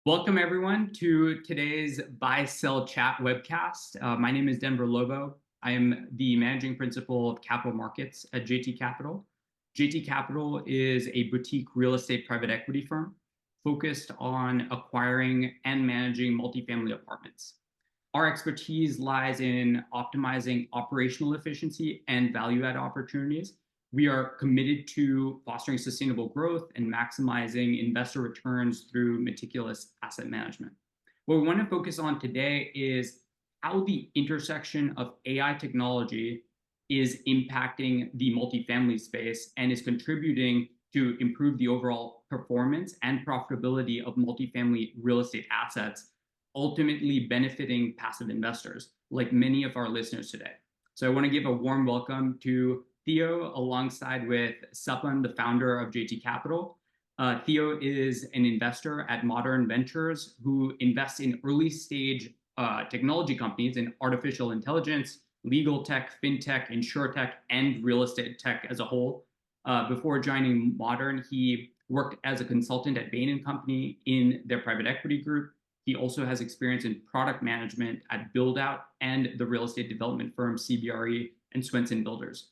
Welcome everyone to today's Buy Sell Chat webcast. My name is Denver Lobo. I am the managing principal of capital markets at JT Capital. JT Capital is a boutique real estate private equity firm focused on acquiring and managing multifamily apartments. Our expertise lies in optimizing operational efficiency and value add opportunities. We are committed to fostering sustainable growth and maximizing investor returns through meticulous asset management. What we want to focus on today is how the intersection of AI technology is impacting the multifamily space and is contributing to improve the overall performance and profitability of multifamily real estate assets, ultimately benefiting passive investors like many of our listeners today. So I want to give a warm welcome to Theo, alongside with Suppan, the founder of JT Capital. Theo is an investor at Modern Ventures who invests in early stage technology companies in artificial intelligence, legal tech, fintech, insurtech, and real estate tech as a whole. Before joining Modern, he worked as a consultant at Bain & Company in their private equity group. He also has experience in product management at BuildOut and the real estate development firm CBRE and Swenson Builders.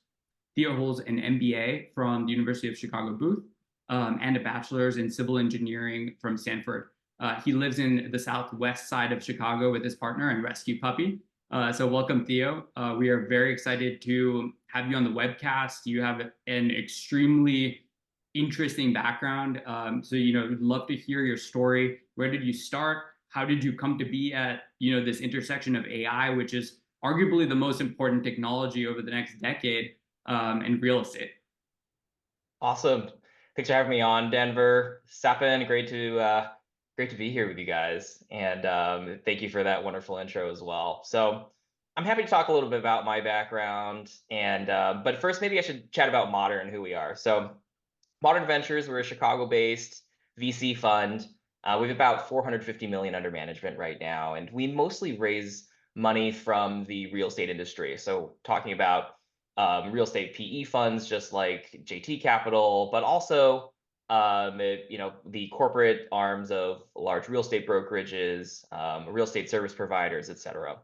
Theo holds an MBA from the University of Chicago Booth and a bachelor's in civil engineering from Stanford. He lives in the southwest side of Chicago with his partner and rescue puppy. So welcome, Theo. We are very excited to have you on the webcast. You have an extremely interesting background. So, we'd love to hear your story. Where did you start? How did you come to be at, this intersection of AI, which is arguably the most important technology over the next decade, in real estate? Awesome. Thanks for having me on, Denver. Sapin, great to be here with you guys. And thank you for that wonderful intro as well. So I'm happy to talk a little bit about my background. But first, maybe I should chat about Modern, who we are. So Modern Ventures, we're a Chicago-based VC fund. We have about 450 million under management right now, and we mostly raise money from the real estate industry. So talking about real estate PE funds, just like JT Capital, but also the corporate arms of large real estate brokerages, real estate service providers, et cetera.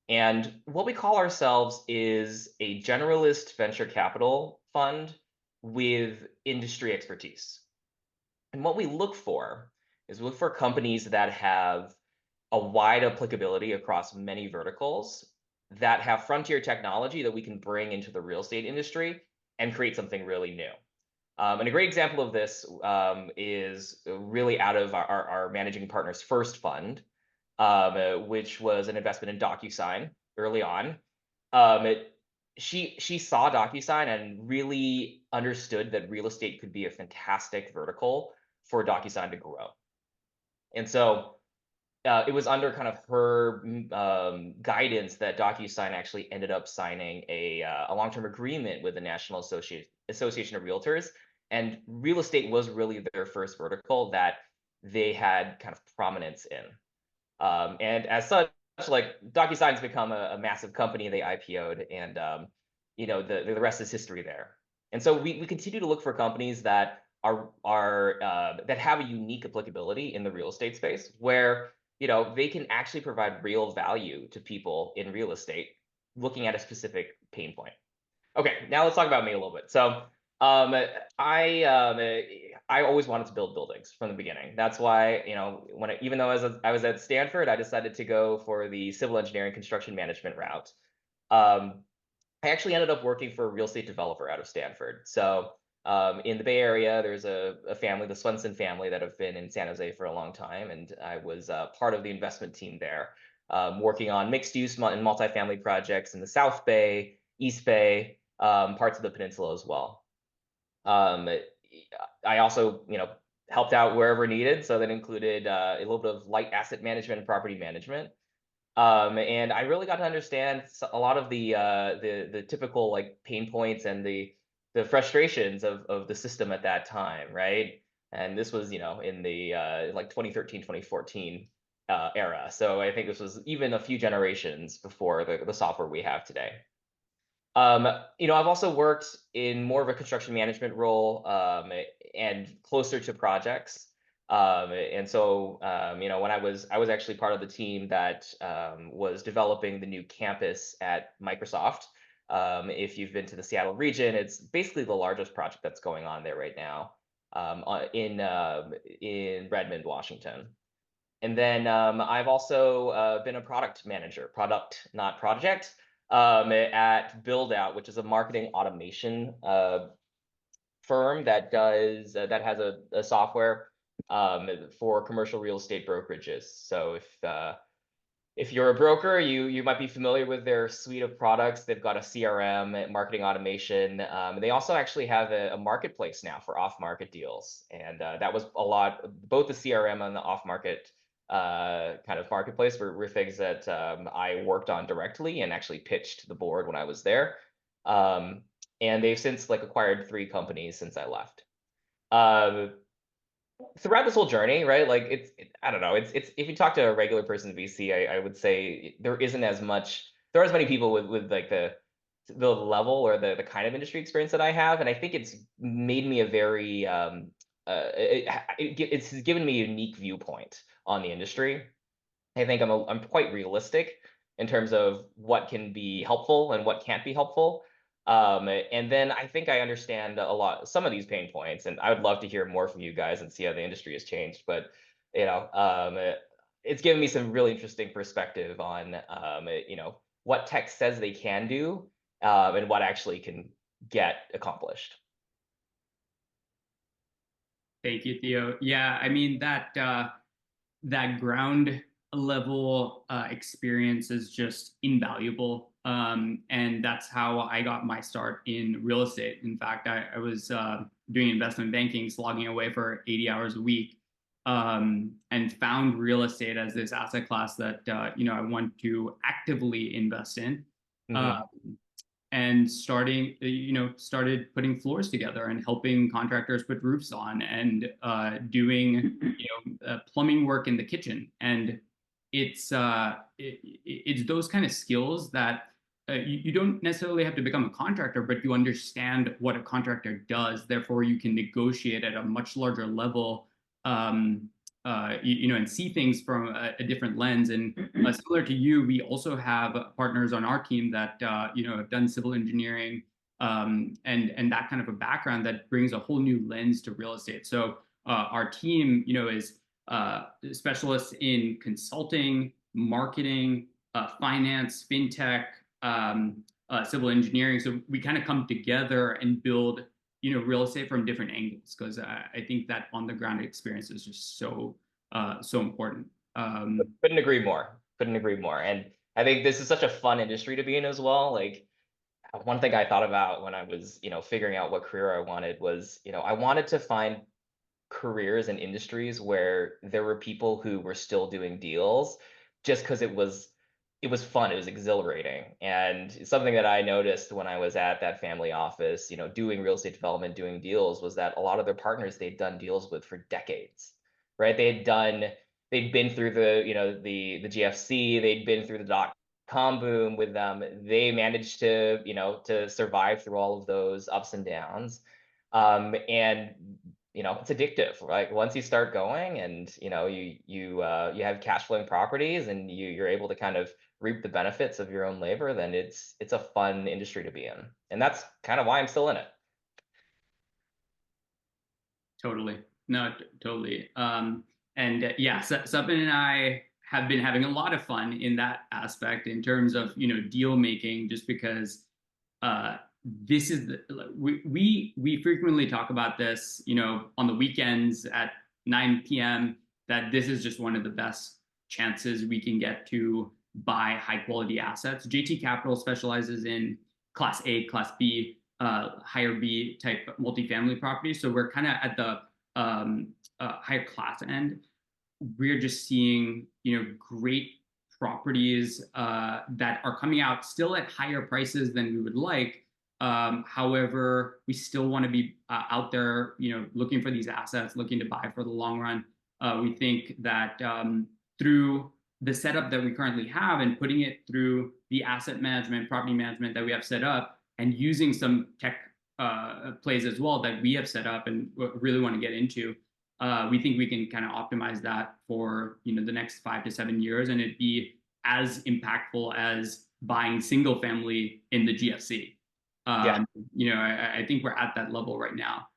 And what we call ourselves is a generalist venture capital fund with industry expertise. And what we look for is we look for companies that have a wide applicability across many verticals, that have frontier technology that we can bring into the real estate industry and create something really new. And a great example of this is really out of our managing partner's first fund, which was an investment in DocuSign early on. She saw DocuSign and really understood that real estate could be a fantastic vertical for DocuSign to grow. And so it was under kind of her guidance that DocuSign actually ended up signing a long-term agreement with the National Association of Realtors. And real estate was really their first vertical that they had kind of prominence in. And as such, like DocuSign's become a massive company. They IPO'd, and the rest is history there. And so we continue to look for companies that that have a unique applicability in the real estate space, where they can actually provide real value to people in real estate, looking at a specific pain point. Okay, now let's talk about me a little bit. So I always wanted to build buildings from the beginning. That's why, even though I was at Stanford, I decided to go for the civil engineering construction management route. I actually ended up working for a real estate developer out of Stanford. So in the Bay Area, there's a family, the Swenson family, that have been in San Jose for a long time. And I was part of the investment team there, working on mixed use and multifamily projects in the South Bay, East Bay, parts of the peninsula as well. I also, helped out wherever needed. So that included a little bit of light asset management and property management. And I really got to understand a lot of the typical like pain points and the frustrations of the system at that time, right? And this was, in the like 2013, 2014 era. So I think this was even a few generations before the software we have today. I've also worked in more of a construction management role and closer to projects. And so, when I was actually part of the team that was developing the new campus at Microsoft. If you've been to the Seattle region, it's basically the largest project that's going on there right now, in Redmond, Washington. And then I've also been a product manager, product, not project, at Build Out, which is a marketing automation firm that has a software for commercial real estate brokerages. So if you're a broker, you might be familiar with their suite of products. They've got a CRM, marketing automation. They also actually have a marketplace now for off-market deals, and that was a lot. Both the CRM and the off-market kind of marketplace were things that I worked on directly and actually pitched to the board when I was there. Um, and they've since like acquired 3 companies since I left. Uh, Throughout this whole journey, right? Like I don't know. It's if you talk to a regular person in VC, I would say there isn't as much. There are as many people with like the level or the kind of industry experience that I have, and I think it's made me a very it's given me a unique viewpoint on the industry. I think I'm quite realistic in terms of what can be helpful and what can't be helpful. And then I think I understand some of these pain points, and I would love to hear more from you guys and see how the industry has changed. But you know, um, uh, it's given me some really interesting perspective on what tech says they can do, and what actually can get accomplished. Thank you, Theo. Yeah, I mean that ground level experience is just invaluable. And that's how I got my start in real estate. In fact, I was doing investment banking, slogging away for 80 hours a week, and found real estate as this asset class that I want to actively invest in. Uh, Hmm. and started putting floors together and helping contractors put roofs on and doing plumbing work in the kitchen. And it's those kind of skills that you don't necessarily have to become a contractor, but you understand what a contractor does. Therefore, you can negotiate at a much larger level, um, and see things from a different lens. And similar to you, we also have partners on our team that have done civil engineering, and that kind of a background that brings a whole new lens to real estate. So our team, is specialists in consulting, marketing, finance, fintech, civil engineering. So we kind of come together and build real estate from different angles, because I think that on the ground experience is just so important. Couldn't agree more. Couldn't agree more. And I think this is such a fun industry to be in as well. Like one thing I thought about when I was, figuring out what career I wanted was, I wanted to find careers and industries where there were people who were still doing deals just because it was fun, it was exhilarating. And something that I noticed when I was at that family office, doing real estate development, doing deals, was that a lot of their partners they'd done deals with for decades, right? They'd been through the GFC, they'd been through the dot-com boom with them. They managed to survive through all of those ups and downs. And it's addictive. Like once you start going and you have cash flowing properties and you're able to kind of reap the benefits of your own labor, then it's a fun industry to be in. And that's kind of why I'm still in it. Totally. No, totally. And yeah, Suppan and I have been having a lot of fun in that aspect in terms of, deal making, just because uh, this is we frequently talk about this, on the weekends at 9 p.m., that this is just one of the best chances we can get to buy high quality assets. JT Capital specializes in Class A, Class B, higher B type multifamily properties. So we're kind of at the higher class end. We're just seeing, great properties that are coming out still at higher prices than we would like. However, we still want to be out there, looking for these assets, looking to buy for the long run. We think that through the setup that we currently have and putting it through the asset management, property management that we have set up, and using some tech plays as well that we have set up and really want to get into, we think we can kind of optimize that for the next 5 to 7 years, and it'd be as impactful as buying single family in the GFC. Yeah. Um, I think we're at that level right now.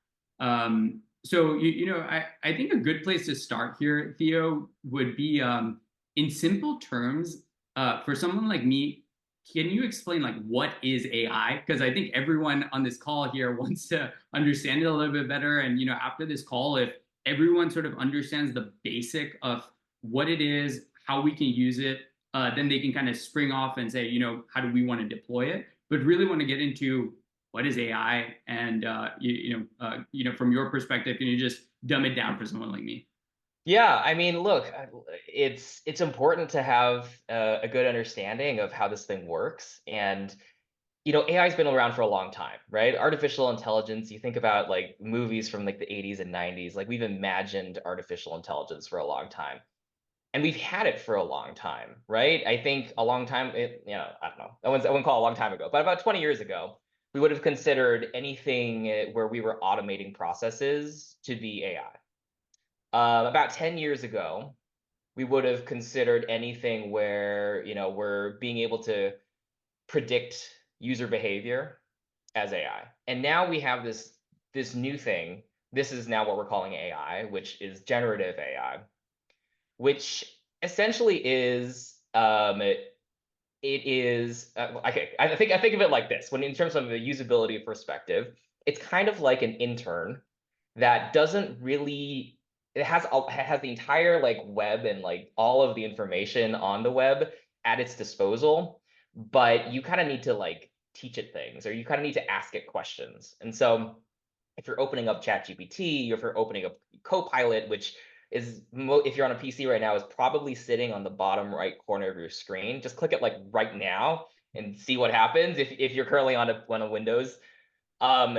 So I think a good place to start here, Theo, would be in simple terms, for someone like me, can you explain like what is AI? Because I think everyone on this call here wants to understand it a little bit better. And after this call, if everyone sort of understands the basic of what it is, how we can use it, then they can kind of spring off and say, how do we want to deploy it? But really want to get into what is AI, and from your perspective, can you just dumb it down for someone like me? Yeah, I mean, look, it's important to have a good understanding of how this thing works. And AI's been around for a long time, right? Artificial intelligence, you think about like movies from like the 80s and 90s, like we've imagined artificial intelligence for a long time. And we've had it for a long time, right? I think a long time, I don't know, I wouldn't call it a long time ago, but about 20 years ago, we would have considered anything where we were automating processes to be AI. About 10 years ago, we would have considered anything where, we're being able to predict user behavior as AI. And now we have this new thing. This is now what we're calling AI, which is generative AI, which essentially is it is okay. I think of it like this: when in terms of a usability perspective, it's kind of like an intern that doesn't really it has the entire like web and like all of the information on the web at its disposal, but you kind of need to like teach it things, or you kind of need to ask it questions. And so if you're opening up ChatGPT, or if you're opening up Copilot, which is if you're on a PC right now, is probably sitting on the bottom right corner of your screen. Just click it like right now and see what happens if you're currently on a Windows. Um,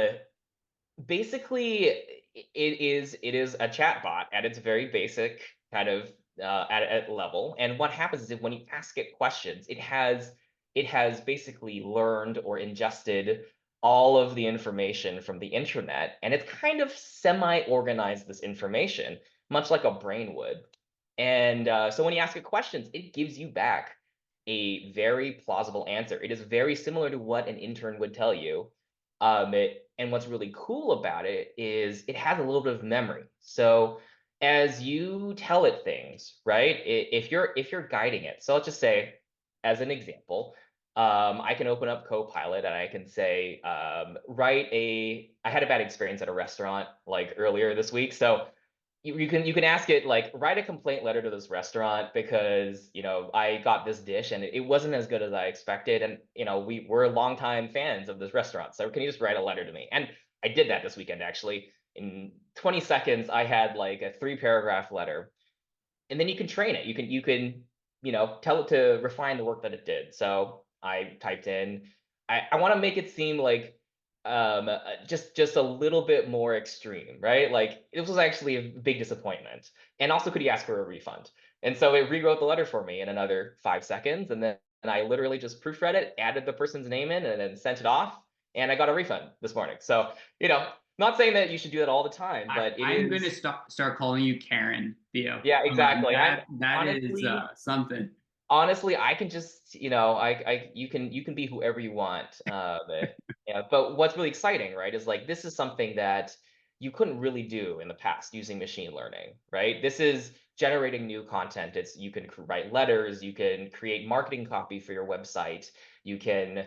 Basically, it is a chat bot at its very basic kind of at level. And what happens is that when you ask it questions, it has basically learned or ingested all of the information from the internet, and it's kind of semi-organized this information, much like a brain would. And so when you ask it questions, it gives you back a very plausible answer. It is very similar to what an intern would tell you. And what's really cool about it is it has a little bit of memory. So as you tell it things, right? If you're guiding it, so let's just say, as an example, I can open up Copilot and I can say, I had a bad experience at a restaurant like earlier this week. So you can ask it like, write a complaint letter to this restaurant because I got this dish and it wasn't as good as I expected, and we're longtime fans of this restaurant, so can you just write a letter to me? And I did that this weekend. Actually, in 20 seconds I had like a 3 paragraph letter. And then you can train it. You can tell it to refine the work that it did. So I typed in, I want to make it seem like just a little bit more extreme, right? Like it was actually a big disappointment. And also, could you ask for a refund? And so it rewrote the letter for me in another 5 seconds. And I literally just proofread it, added the person's name in, and then sent it off. And I got a refund this morning. So, not saying that you should do that all the time, but it I'm going to is. start calling you Karen, Theo. Yeah, exactly. I'm That is honestly, something. honestly, I can just, you can be whoever you want. Yeah, but what's really exciting, right, is like this is something that you couldn't really do in the past using machine learning, right? This is generating new content. You can write letters, you can create marketing copy for your website, you can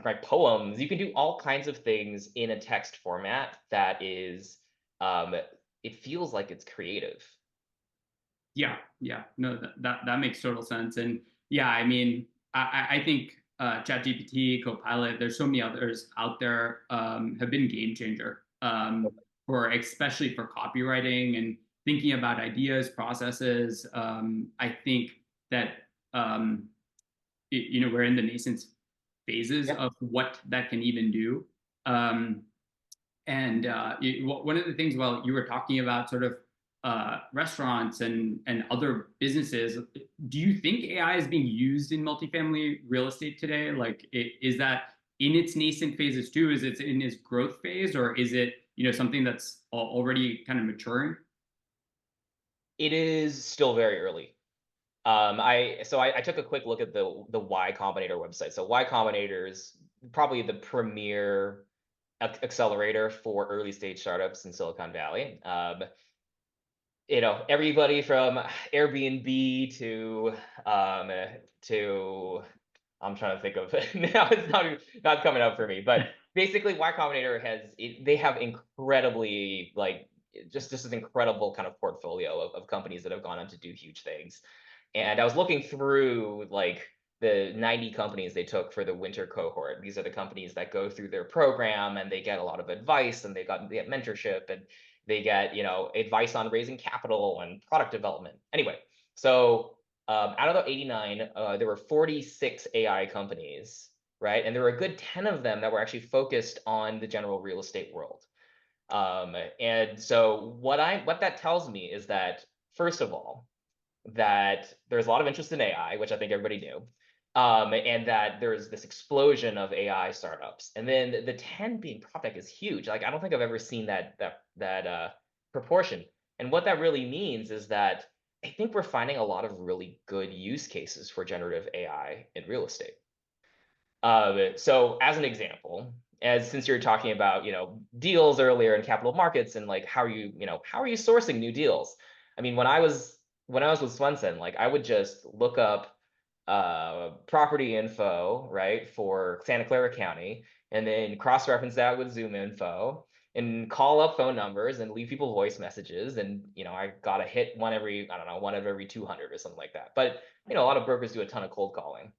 write poems, you can do all kinds of things in a text format that is, um, it feels like it's creative. Yeah, yeah, no, that makes total sense. And yeah, I mean, I think ChatGPT, Copilot, there's so many others out there, have been game changer, for especially for copywriting and thinking about ideas, processes. I think that we're in the nascent phases Yeah. of what that can even do. Um, and one of the things, while you were talking about sort of restaurants and other businesses, do you think AI is being used in multifamily real estate today? Like, is that in its nascent phases too? Is it in its growth phase, or is it something that's already kind of maturing? It is still very early. I took a quick look at the Y Combinator website. So Y Combinator is probably the premier accelerator for early stage startups in Silicon Valley. Everybody from Airbnb um, to I'm trying to think of now. It's not coming up for me, but basically, Y Combinator they have incredibly like just an incredible kind of portfolio of companies that have gone on to do huge things. And I was looking through like the 90 companies they took for the winter cohort. These are the companies that go through their program and they get a lot of advice and they get mentorship and they get, advice on raising capital and product development. Anyway, so out of the 89, there were 46 AI companies, right? And there were a good 10 of them that were actually focused on the general real estate world. And so what that tells me is that, first of all, that there's a lot of interest in AI, which I think everybody knew, and that there's this explosion of AI startups. And then the 10 being prop tech is huge. Like I don't think I've ever seen that proportion. And what that really means is that I think we're finding a lot of really good use cases for generative AI in real estate. So as an example, as since you're talking about, deals earlier in capital markets and like how are you sourcing new deals? I mean, when I was with Swenson, like I would just look up property info, right, for Santa Clara County, and then cross-reference that with Zoom info and call up phone numbers and leave people voice messages. And, I got a hit one every, I don't know, one of every 200 or something like that. But, a lot of brokers do a ton of cold calling.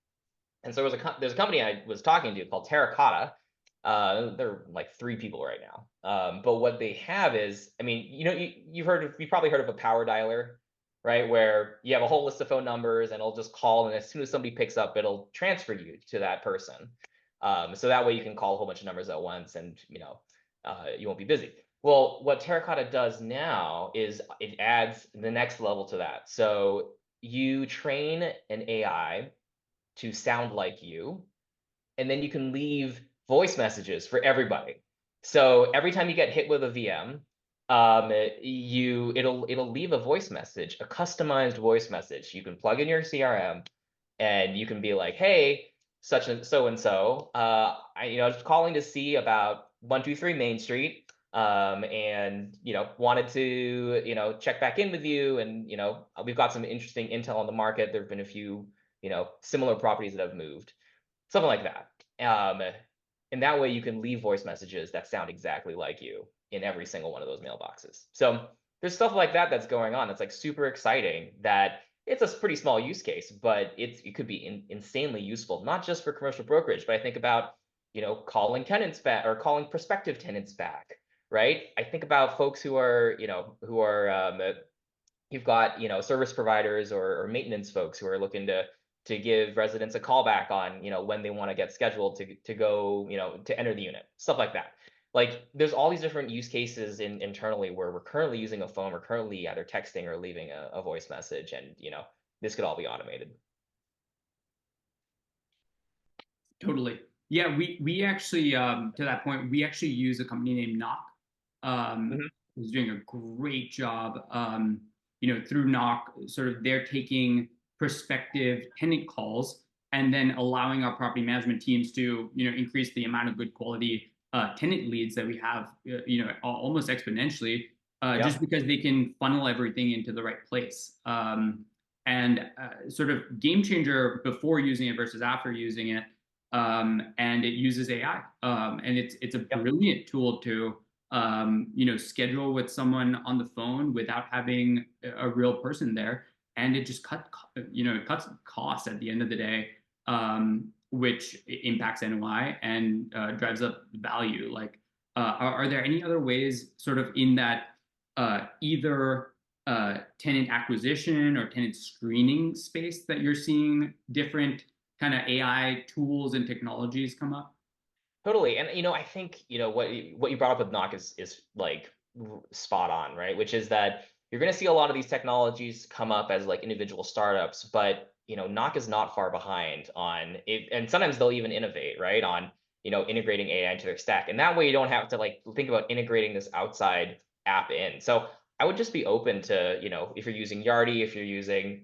And so there's a company I was talking to called Terracotta. They're like 3 people right now. But what they have is, I mean, you've probably heard of a power dialer, right? Where you have a whole list of phone numbers and it'll just call, and as soon as somebody picks up, it'll transfer you to that person. So that way you can call a whole bunch of numbers at once, and you won't be busy. Well, what Terracotta does now is it adds the next level to that. So you train an AI to sound like you, and then you can leave voice messages for everybody. So every time you get hit with a VM, it'll leave a voice message, a customized voice message. You can plug in your CRM, and you can be like, "Hey, such and so, I was calling to see about 123 Main Street, and wanted to check back in with you, and we've got some interesting intel on the market. There've been a few similar properties that have moved, something like that." And that way you can leave voice messages that sound exactly like you in every single one of those mailboxes. So there's stuff like that that's going on. That's like super exciting. That it's a pretty small use case, but it could be insanely useful, not just for commercial brokerage, but I think about calling tenants back or calling prospective tenants back, right? I think about folks who are you've got service providers or maintenance folks who are looking to give residents a call back on when they want to get scheduled to go to enter the unit, stuff like that. Like there's all these different use cases internally where we're currently using a phone, we're currently either texting or leaving a voice message, and this could all be automated. Totally. Yeah, we actually to that point, we actually use a company named Knock. Mhm. Who's doing a great job. Through Knock, sort of they're taking prospective tenant calls and then allowing our property management teams to increase the amount of good quality tenant leads that we have almost exponentially, just Yep. because they can funnel everything into the right place. And sort of game changer before using it versus after using it, and it uses AI, and it's a Yep. brilliant tool to schedule with someone on the phone without having a real person there, and it just it cuts costs at the end of the day, which impacts NOI and drives up value. Like, are there any other ways, sort of in that either tenant acquisition or tenant screening space, that you're seeing different kind of AI tools and technologies come up? Totally. And I think what you brought up with Knock is like spot on, right? Which is that you're going to see a lot of these technologies come up as like individual startups, but Knock is not far behind on it, and sometimes they'll even innovate, right, on integrating AI into their stack, and that way you don't have to like think about integrating this outside app in. So I would just be open to, if you're using Yardi, if you're using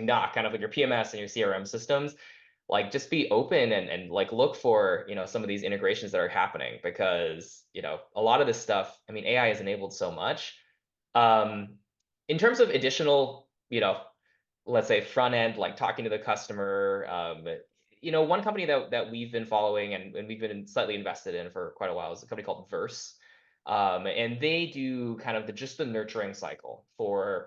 Knock, kind of like your PMS and your CRM systems, like just be open and like look for, some of these integrations that are happening because, a lot of this stuff, I mean, AI has enabled so much. Um, in terms of additional, let's say front end, like talking to the customer, one company that we've been following and we've been slightly invested in for quite a while is a company called Verse. And they do kind of just the nurturing cycle for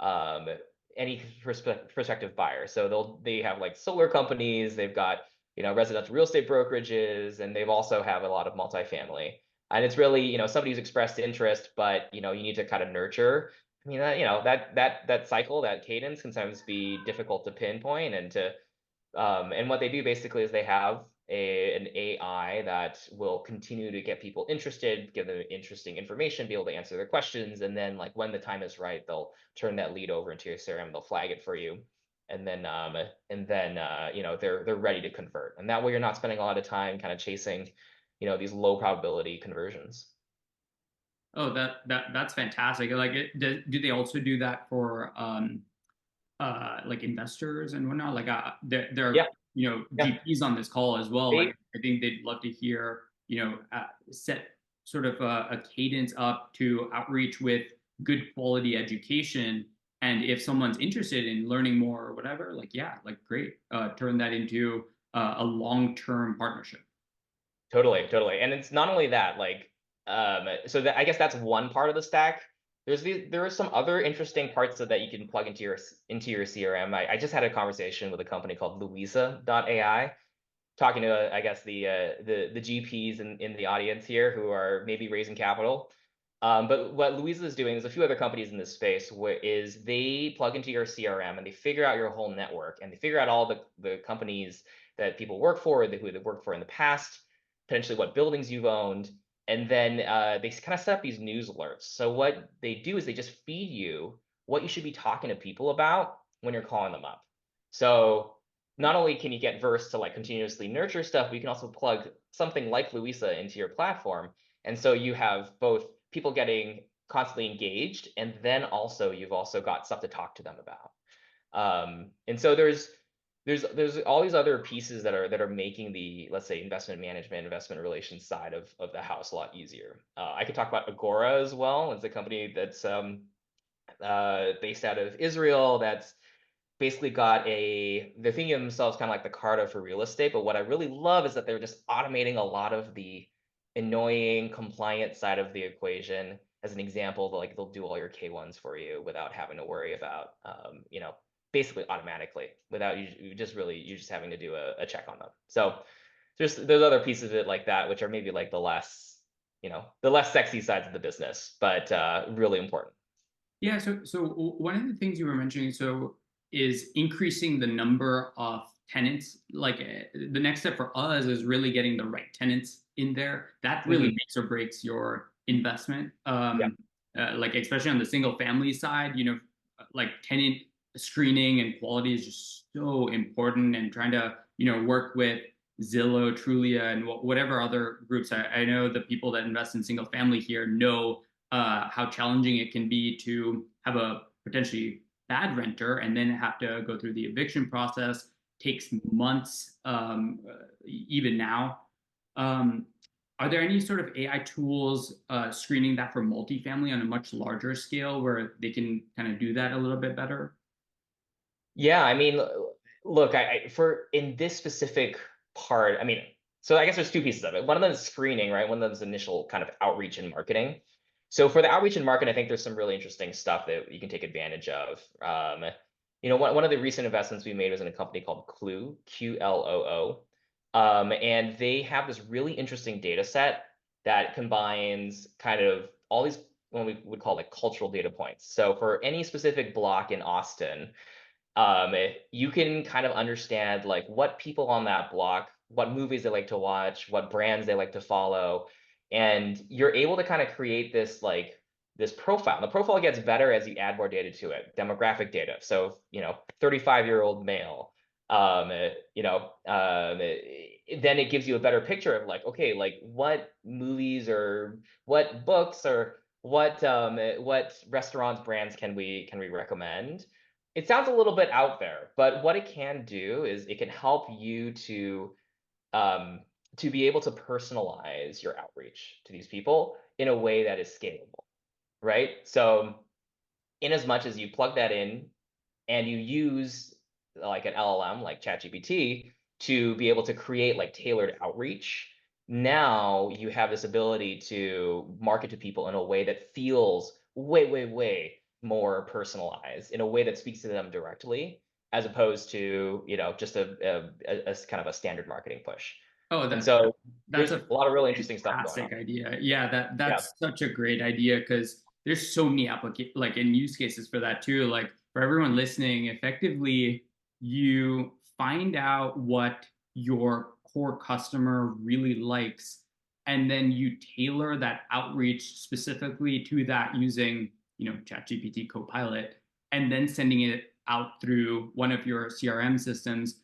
um, any prospective buyer. So they have like solar companies, they've got, residential real estate brokerages, and they've also have a lot of multifamily. And it's really, somebody who's expressed interest, but, you need to kind of nurture. I mean, that cycle, that cadence can sometimes be difficult to pinpoint and what they do basically is they have an AI that will continue to get people interested, give them interesting information, be able to answer their questions, and then like when the time is right, they'll turn that lead over into your CRM, they'll flag it for you, and then they're ready to convert, and that way you're not spending a lot of time kind of chasing, these low probability conversions. Oh, that's fantastic. Like, do they also do that for like investors and whatnot? Like, there are Yeah, yeah. GPs on this call as well. Like, They I think they'd love to hear set sort of a cadence up to outreach with good quality education. And if someone's interested in learning more or whatever, like, yeah, like, great, turn that into a long-term partnership. Totally. And it's not only that, like, so that I guess that's one part of the stack. There are some other interesting parts of that you can plug into your CRM. I just had a conversation with a company called Louisa.ai, talking to I guess the GPs in the audience here who are maybe raising capital. But what Louisa is doing, there's a few other companies in this space where is they plug into your CRM and they figure out your whole network and they figure out all the companies that people work for, who they worked for in the past, potentially what buildings you've owned, and then they kind of set up these news alerts. So what they do is they just feed you what you should be talking to people about when you're calling them up. So not only can you get Verse to like continuously nurture stuff, but you can also plug something like Louisa into your platform. And so you have both people getting constantly engaged, and then also you've also got stuff to talk to them about. And so there's all these other pieces that are making the, let's say, investment management, investment relations side of the house a lot easier. I could talk about Agora as well. It's a company that's based out of Israel that's basically they're thinking of themselves kind of like the Carta for real estate. But what I really love is that they're just automating a lot of the annoying compliance side of the equation. As an example, they'll do all your K1s for you without having to worry about, basically automatically without you just having to do a check on them. So there's other pieces of it like that, which are maybe like the less sexy sides of the business, but really important. Yeah, so one of the things you were mentioning, is increasing the number of tenants. Like, the next step for us is really getting the right tenants in there. That really Mhm. makes or breaks your investment. Yeah. Like, especially on the single family side, like, tenant screening and quality is just so important. And trying to work with Zillow, Trulia, and whatever other groups. I know the people that invest in single family here know how challenging it can be to have a potentially bad renter and then have to go through the eviction process. Takes months, even now. Um, are there any sort of AI tools screening that for multifamily on a much larger scale where they can kind of do that a little bit better? Yeah, I mean, look, for in this specific part, I mean, so I guess there's two pieces of it. One of them is screening, right? One of them is initial kind of outreach and marketing. So for the outreach and marketing, I think there's some really interesting stuff that you can take advantage of. One of the recent investments we made was in a company called Clue, Qloo. And they have this really interesting data set that combines kind of all these, what we would call like cultural data points. So for any specific block in Austin, you can kind of understand like what people on that block, what movies they like to watch, what brands they like to follow, and you're able to kind of create this profile. The profile gets better as you add more data to it, demographic data. So 35-year-old male, um, you know, um, then it gives you a better picture of like, okay, like what movies or what books or what restaurants brands can we recommend? It sounds a little bit out there, but what it can do is it can help you um, to be able to personalize your outreach to these people in a way that is scalable, right? So in as much as you plug that in and you use like an LLM like ChatGPT to be able to create like tailored outreach, now you have this ability to market to people in a way that feels way, way, way more personalized, in a way that speaks to them directly, as opposed to just a kind of a standard marketing push. Oh, And that so that's there's a a lot of really interesting stuff going on. fantastic idea. Yeah, Yeah, that's such a great idea because there's so many like in use cases for that too. Like for everyone listening, effectively you find out what your core customer really likes, and then you tailor that outreach specifically to that using, ChatGPT Copilot, and then sending it out through one of your CRM systems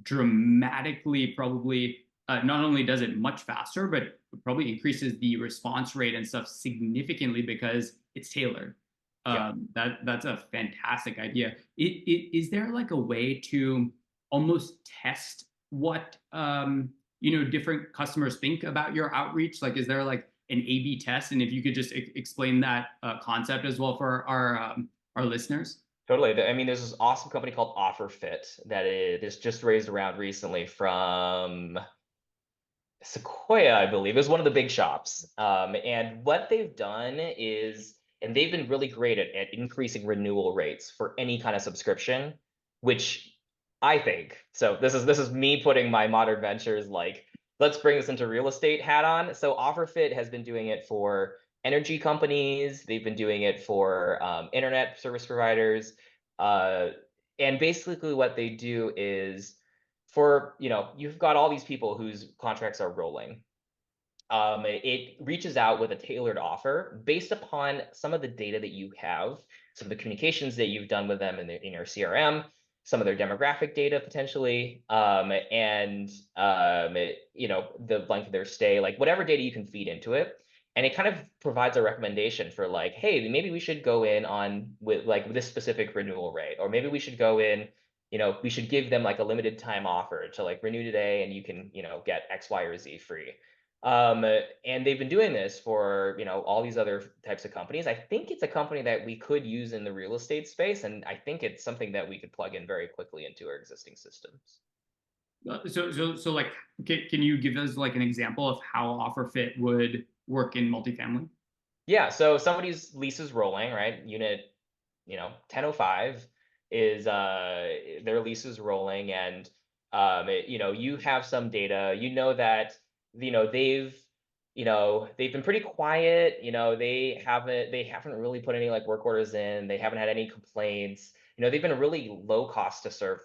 dramatically probably not only does it much faster, but it probably increases the response rate and stuff significantly because it's tailored. yeah. That's a fantastic idea. Is there like a way to almost test what different customers think about your outreach? Like, is there like an A/B test? And if you could just explain that concept as well for our listeners. Totally. I mean, there's this awesome company called OfferFit that is just raised around recently from Sequoia, I believe, is one of the big shops. And what they've done is, and they've been really great at increasing renewal rates for any kind of subscription, which I think, so this is me putting my modern ventures, like, let's bring this into real estate hat on. So OfferFit has been doing it for energy companies. They've been doing it for internet service providers. Uh, and basically what they do is, you've got all these people whose contracts are rolling. It reaches out with a tailored offer based upon some of the data that you have, some of the communications that you've done with them in your CRM, some of their demographic data potentially, and the length of their stay, like whatever data you can feed into it. And it kind of provides a recommendation for like, hey, maybe we should go in on with like this specific renewal rate, or maybe we should go in, we should give them like a limited time offer to like renew today and you can, get X, Y, or Z free. And they've been doing this for, all these other types of companies. I think it's a company that we could use in the real estate space, and I think it's something that we could plug in very quickly into our existing systems. So like, can you give us like an example of how OfferFit would work in multifamily? Yeah, so somebody's lease is rolling, right? Unit, 1005 is their lease is rolling, and you have some data, that they've been pretty quiet, they haven't really put any like work orders in, they haven't had any complaints, they've been a really low cost to serve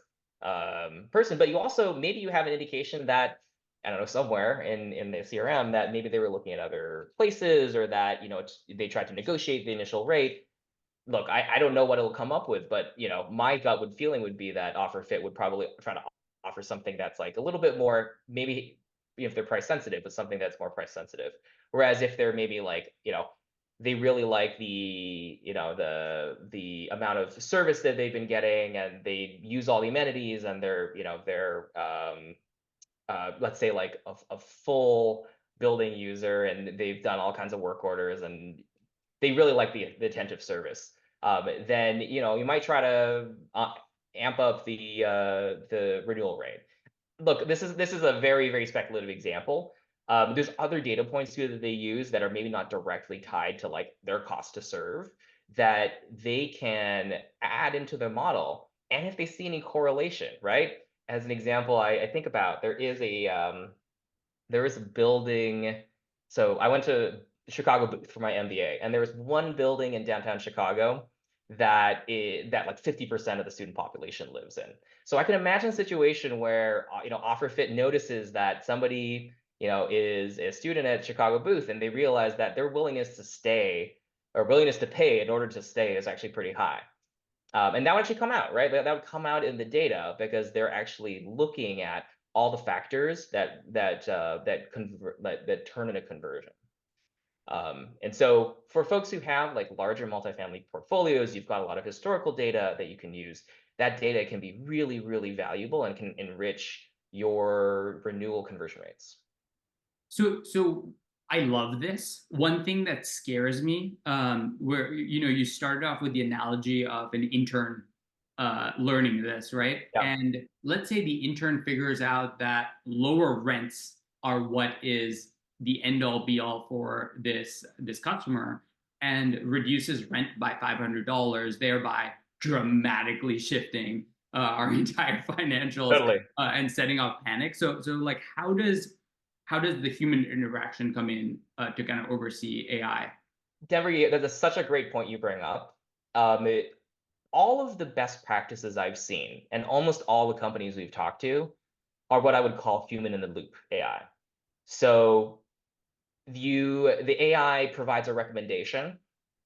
person, but you also, maybe you have an indication that, I don't know, somewhere in the CRM, that maybe they were looking at other places, or that they tried to negotiate the initial rate. Look, I don't know what it'll come up with, but my feeling would be that OfferFit would probably try to offer something that's like a little bit more, maybe if they're price sensitive, but something that's more price sensitive. Whereas if they're maybe like, they really like the amount of service that they've been getting, and they use all the amenities, and they're let's say like a full building user, and they've done all kinds of work orders, and they really like the attentive service, then you might try to amp up the renewal rate. Look, this is a very, very speculative example. There's other data points too that they use that are maybe not directly tied to like their cost to serve, that they can add into their model. And if they see any correlation, right? As an example, I think about, there is a building. So I went to Chicago Booth for my MBA, and there was one building in downtown Chicago that like 50% of the student population lives in. So I can imagine a situation where OfferFit notices that somebody is a student at Chicago Booth, and they realize that their willingness to stay, or willingness to pay in order to stay, is actually pretty high. And that would actually come out, right? That would come out in the data, because they're actually looking at all the factors that turn in a conversion. And so for folks who have like larger multifamily portfolios, you've got a lot of historical data that you can use. That data can be really, really valuable and can enrich your renewal conversion rates. So I love this. One thing that scares me, where you started off with the analogy of an intern learning this, right? Yeah, And let's say the intern figures out that lower rents are what is the end all be all for this customer, and reduces rent by $500, thereby dramatically shifting our entire financials totally. and setting off panic. So like how does the human interaction come in to kind of oversee AI? Denver, that's such a great point you bring up. All of the best practices I've seen, and almost all the companies we've talked to, are what I would call human in the loop AI. So the AI provides a recommendation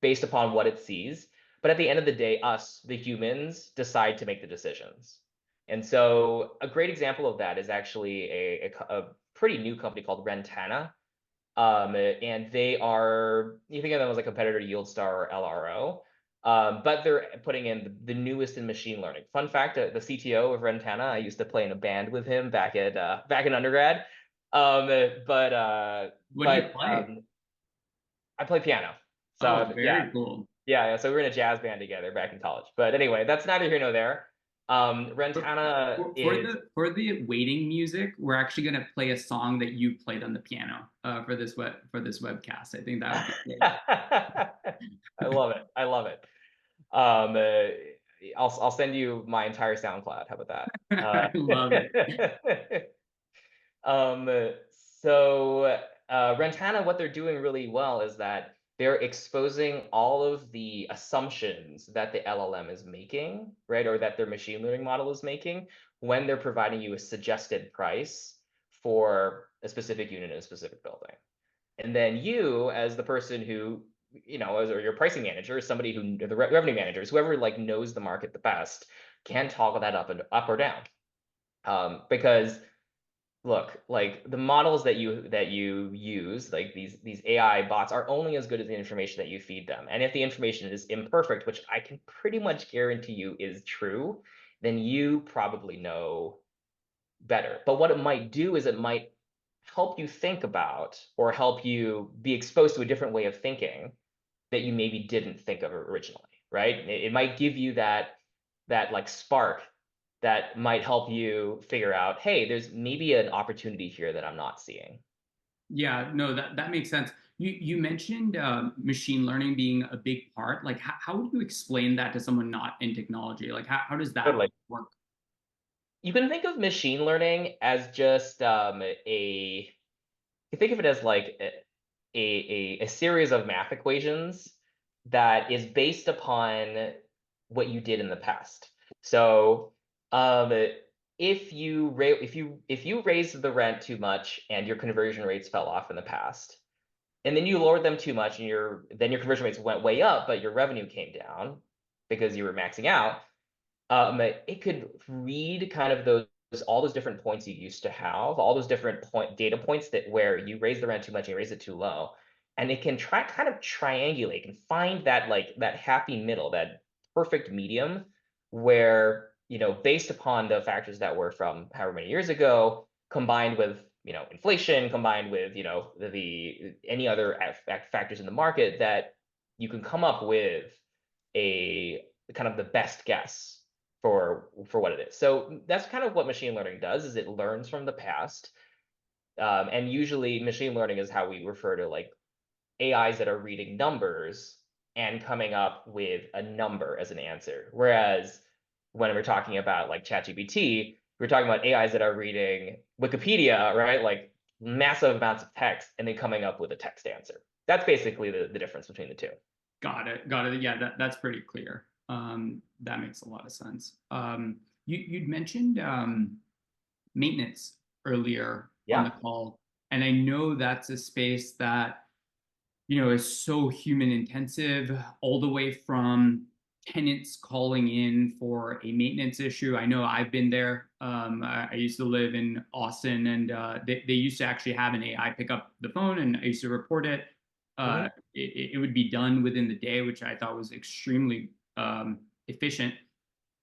based upon what it sees, but at the end of the day, us, the humans, decide to make the decisions. And so a great example of that is actually a pretty new company called Rentana. And they are, you think of them as a competitor to YieldStar or LRO, but they're putting in the newest in machine learning. Fun fact: the CTO of Rentana, I used to play in a band with him back in undergrad. Um, but uh, What do you but play? I play piano, Oh, so yeah, very cool. yeah. So we were in a jazz band together back in college. But anyway, that's neither here nor there. For, Rentana is for the waiting music, we're actually gonna play a song that you played on the piano for this webcast. I think that would be great. I love it. I love it. Um, uh, I'll send you my entire SoundCloud. How about I love it. that? Um, so Rentana, what they're doing really well is that they're exposing all of the assumptions that the LLM is making, right, or that their machine learning model is making when they're providing you a suggested price for a specific unit in a specific building. And then you, as the person who, or your pricing manager, somebody who, the revenue managers, whoever like knows the market the best, can toggle that up or down. Because look, like the models that you use, like these AI bots, are only as good as the information that you feed them. And if the information is imperfect, which I can pretty much guarantee you is true, then you probably know better. But what it might do is it might help you think about or help you be exposed to a different way of thinking that you maybe didn't think of originally, right? It might give you that like spark that might help you figure out, hey, there's maybe an opportunity here that I'm not seeing. Yeah, no, that makes sense. You mentioned machine learning being a big part. Like, how would you explain that to someone not in technology? Like, how does that Totally. work? You can think of machine learning as just you think of it as like a series of math equations that is based upon what you did in the past. So um, if you raised the rent too much and your conversion rates fell off in the past, and then you lowered them too much and your conversion rates went way up, but your revenue came down because you were maxing out, it could read kind of those all those different points you used to have, all those different data points that where you raise the rent too much and you raise it too low, and it can try kind of triangulate and find that like that happy middle, that perfect medium, where based upon the factors that were from however many years ago, combined with inflation, combined with the any other factors in the market, that you can come up with a kind of the best guess for what it is. So that's kind of what machine learning does, is it learns from the past. And usually machine learning is how we refer to like AIs that are reading numbers and coming up with a number as an answer. Whereas when we're talking about like ChatGPT, we're talking about AIs that are reading Wikipedia, right? Like massive amounts of text and then coming up with a text answer. That's basically the difference between the two. Got it. Got it. Yeah, that's pretty clear. That makes a lot of sense. You'd mentioned maintenance earlier on the Yeah. call, and I know that's a space that is so human intensive, all the way from tenants calling in for a maintenance issue. I know I've been there. I used to live in Austin, and they used to actually have an AI pick up the phone, and I used to report it. uh, hmm it would be done within the day, which I thought was extremely efficient.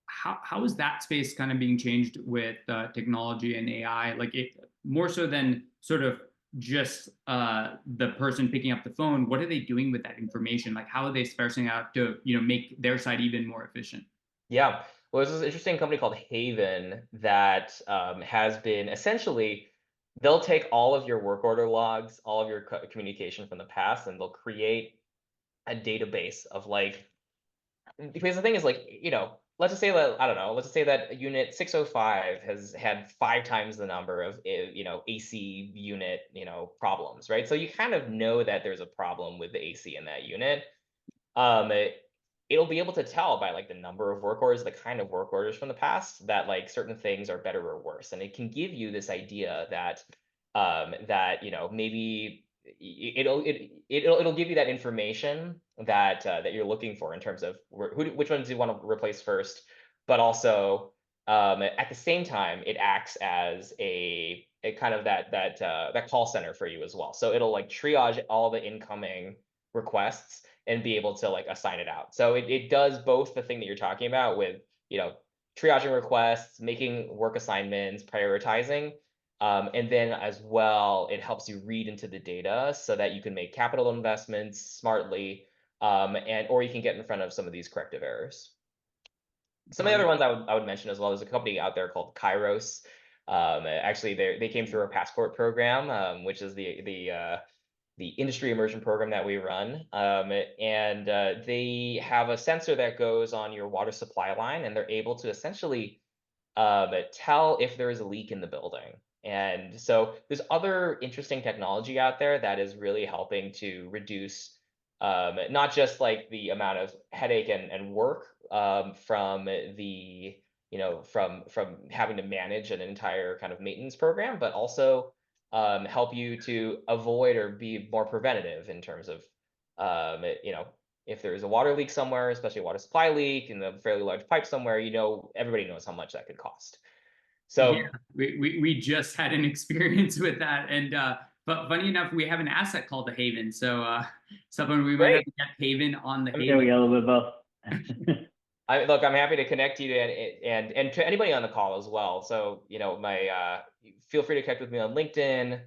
How is that space kind of being changed with technology and AI? Like it more so than sort of just the person picking up the phone. What are they doing with that information? Like how are they sparsing out to make their side even more efficient? Yeah. Well, there's this interesting company called Haven that has been essentially, they'll take all of your work order logs, all of your communication from the past, and they'll create a database of like, because the thing is like, let's just say that, I don't know, let's just say that unit 605 has had 5 times the number of, AC unit, problems, right? So you kind of know that there's a problem with the AC in that unit. It'll be able to tell by like the number of work orders, the kind of work orders from the past, that like certain things are better or worse, and it can give you this idea that maybe it'll give you that information that that you're looking for in terms of which ones you want to replace first, but also at the same time it acts as a kind of that call center for you as well. So it'll like triage all the incoming requests and be able to like assign it out. So it does both the thing that you're talking about with, triaging requests, making work assignments, prioritizing. And then as well, it helps you read into the data so that you can make capital investments smartly, or you can get in front of some of these corrective errors. Some of the Got other it. ones I would mention as well. There's a company out there called Kairos. Actually, they came through our passport program, which is the industry immersion program that we run. And they have a sensor that goes on your water supply line, and they're able to essentially tell if there is a leak in the building. And so there's other interesting technology out there that is really helping to reduce not just like the amount of headache and work from the from having to manage an entire kind of maintenance program, but also help you to avoid or be more preventative in terms of if there's a water leak somewhere, especially a water supply leak in a fairly large pipe somewhere, everybody knows how much that could cost. Yeah, So we just had an experience with that, and but funny enough, we have an asset called the Haven. So someone we might have great. to get Haven on the I There Haven. we go, a little bit of both. look, I'm happy to connect you to and to anybody on the call as well. So my feel free to connect with me on LinkedIn,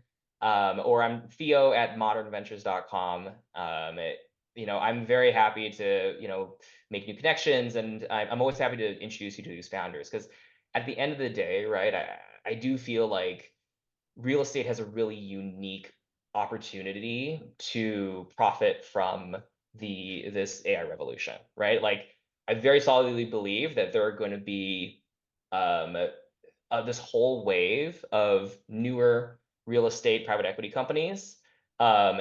or I'm Theo at modernventures.com. I'm very happy to make new connections, and I'm always happy to introduce you to these founders, because at the end of the day, right, I do feel like real estate has a really unique opportunity to profit from this AI revolution, right? Like I very solidly believe that there are going to be um, this whole wave of newer real estate private equity companies, um,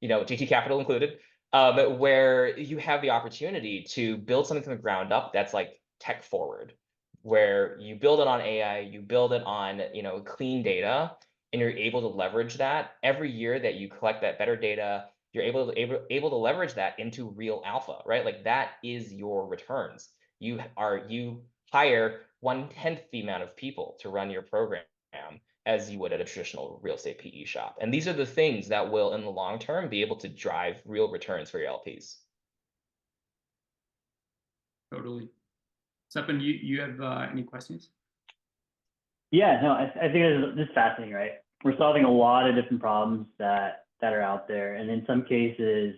GT Capital included, where you have the opportunity to build something from the ground up that's like tech forward, where you build it on AI, you build it on clean data, and you're able to leverage that every year that you collect that better data. You're able to leverage that into real alpha, right? Like that is your returns. You hire 1/10 the amount of people to run your program as you would at a traditional real estate PE shop. And these are the things that will, in the long term, be able to drive real returns for your LPs. Totally. Sepin, you have any questions? Yeah, no, I think it's just fascinating, right? We're solving a lot of different problems that are out there, and in some cases,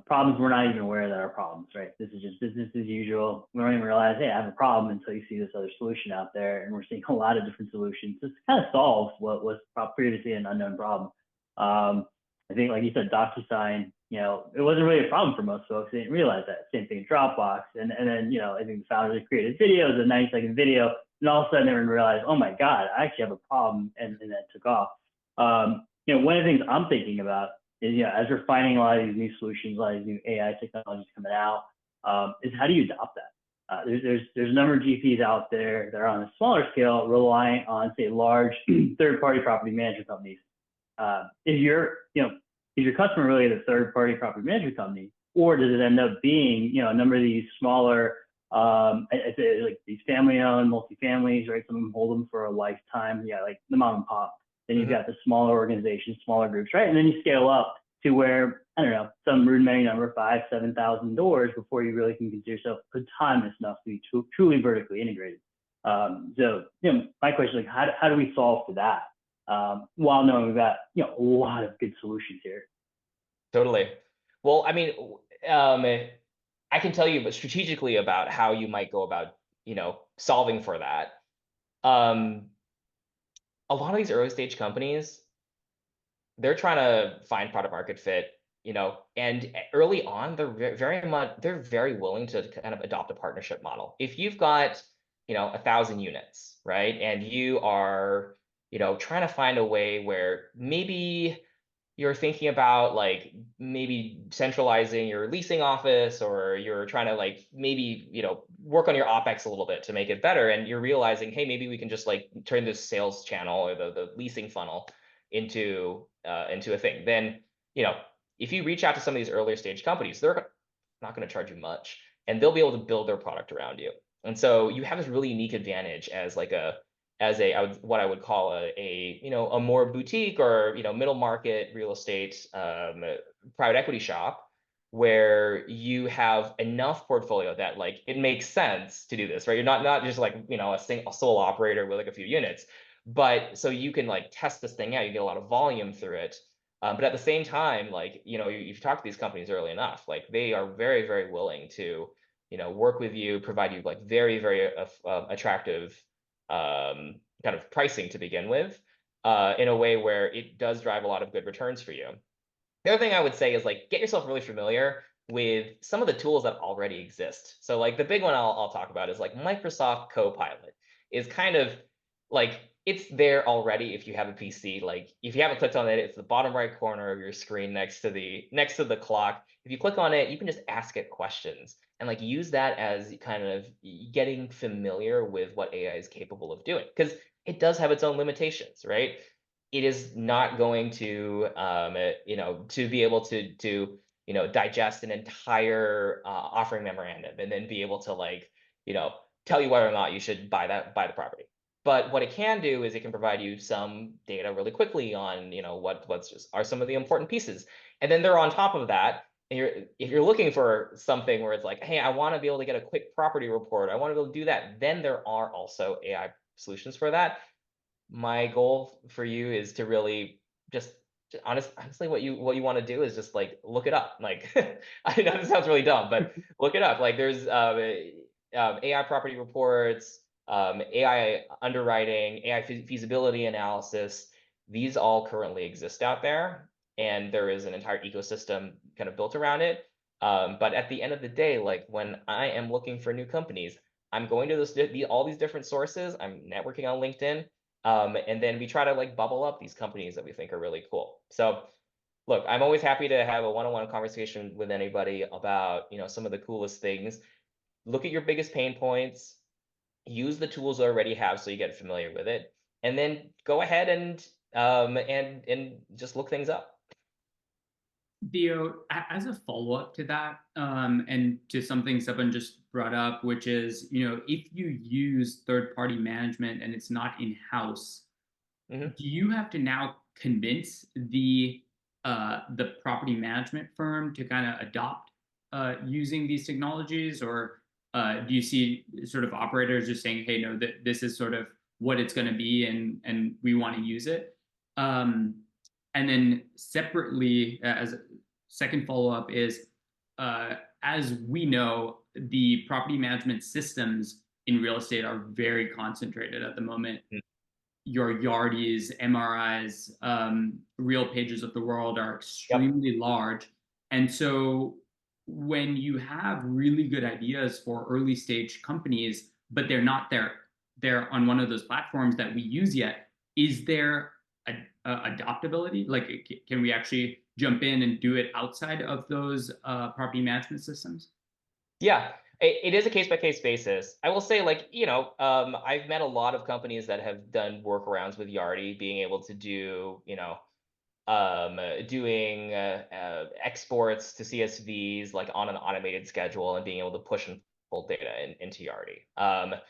problems we're not even aware that are problems, right? This is just business as usual. We don't even realize, hey, I have a problem until you see this other solution out there, and we're seeing a lot of different solutions just to kind of solve what was previously an unknown problem. I think, like you said, DocuSign, it wasn't really a problem for most folks. They didn't realize that. Same thing in Dropbox, and then I think the founders created videos, a 90-second video, and all of a sudden everyone realized, oh my God, I actually have a problem, and that took off. One of the things I'm thinking about is, as we're finding a lot of these new solutions, a lot of these new AI technologies coming out, is how do you adopt that? There's a number of GPs out there that are on a smaller scale, relying on, say, large third-party property management companies. Is your customer really the third-party property management company, or does it end up being, a number of these smaller, I'd say like these family-owned multifamilies, right? Some of them hold them for a lifetime. Yeah, like the mom and pop. Then you've got the smaller organizations, smaller groups, right? And then you scale up to where I don't know, some rudimentary number, 5,000, 7,000 doors before you really can consider yourself autonomous enough to be truly vertically integrated. So, my question is, like, how do we solve for that? While knowing we've got, a lot of good solutions here. Totally. Well, I mean, I can tell you, but strategically about how you might go about, solving for that. A lot of these early stage companies, they're trying to find product market fit, and early on, they're very willing to kind of adopt a partnership model. If you've got, 1,000 units, right, and you are, trying to find a way where maybe you're thinking about like maybe centralizing your leasing office, or you're trying to like maybe work on your OpEx a little bit to make it better, and you're realizing, hey, maybe we can just like turn this sales channel or the leasing funnel into a thing. Then if you reach out to some of these earlier stage companies, they're not going to charge you much, and they'll be able to build their product around you. And so you have this really unique advantage as like what I would call a more boutique or middle market real estate private equity shop, where you have enough portfolio that like it makes sense to do this, right? You're not just like a sole operator with like a few units, but so you can like test this thing out. You get a lot of volume through it. But at the same time, like you've talked to these companies early enough, like they are very, very willing to work with you, provide you like very, very attractive kind of pricing to begin with, in a way where it does drive a lot of good returns for you. The other thing I would say is like get yourself really familiar with some of the tools that already exist. So like the big one I'll talk about is like Microsoft Copilot is kind of like it's there already if you have a PC. Like if you haven't clicked on it, it's the bottom right corner of your screen next to the clock. If you click on it, you can just ask it questions and like use that as kind of getting familiar with what AI is capable of doing, because it does have its own limitations, right? It is not going to to be able to digest an entire offering memorandum and then be able to like tell you whether or not you should buy the property. But what it can do is it can provide you some data really quickly on what's just are some of the important pieces, and then they're on top of that. And if you're looking for something where it's like, hey, I want to be able to get a quick property report, I want to be able to do that, then there are also AI solutions for that. My goal for you is to really just honestly what you want to do is just like look it up. Like I know this sounds really dumb, but look it up. Like there's AI property reports, AI underwriting, AI feasibility analysis. These all currently exist out there, and there is an entire ecosystem kind of built around it. But at the end of the day, like when I am looking for new companies, I'm going to all these different sources. I'm networking on LinkedIn. And then we try to like bubble up these companies that we think are really cool. So look, I'm always happy to have a one-on-one conversation with anybody about, some of the coolest things. Look at your biggest pain points, use the tools you already have so you get familiar with it, and then go ahead and just look things up. Theo, as a follow-up to that, and to something Sepan just brought up, which is, if you use third-party management and it's not in-house, do you have to now convince the property management firm to kind of adopt using these technologies, or do you see sort of operators just saying, hey, no, this is sort of what it's going to be, and we want to use it? And then separately, as a second follow-up is, as we know, the property management systems in real estate are very concentrated at the moment. Your Yardys, MRIs, Real Pages of the world are extremely large. And so when you have really good ideas for early stage companies, but they're not they're on one of those platforms that we use yet, is there adaptability? Like, can we actually jump in and do it outside of those property management systems? Yeah, it is a case-by-case basis. I will say, like, I've met a lot of companies that have done workarounds with Yardi, being able to do, doing exports to CSVs like on an automated schedule and being able to push and pull data into Yardi.